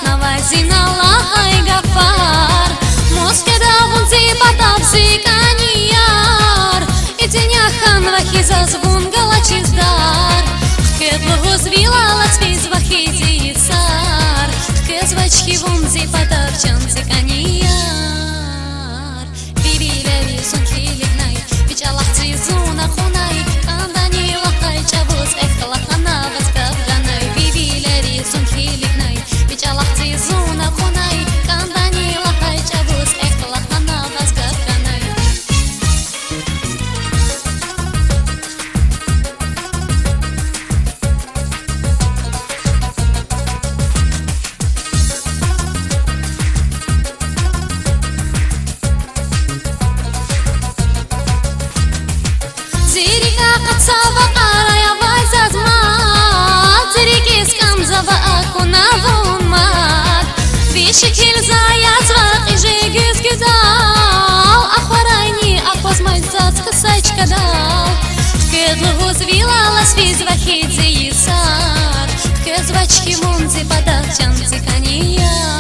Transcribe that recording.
نوازين الله غفار مسكدا ونزي بطابزي كانيار إتنيا خان وخيزا زبون غلачи здар Кедло звила лацвиз вахизи сар Кезвачки вунзи патавчанзи канияр Бибилери сункилигнай Бичалахци зуна хунай Кандани лахай чавуз эхталахана васкавганай Бибилери сункилигнай Бичалахци зуна хунай Кандани лахай чавуз эхталахана васкавганай Zirika qatsava qaraya vayzad mat Zirikis kamzava akuna vunmat Bishikil zayat zvaqi jegüz güdal Akhvarayni akhvazmay zatska sachkadal Kedlu zvila lasviz vahidzi yisar Kezvachki munzi padavchanzi kaniyar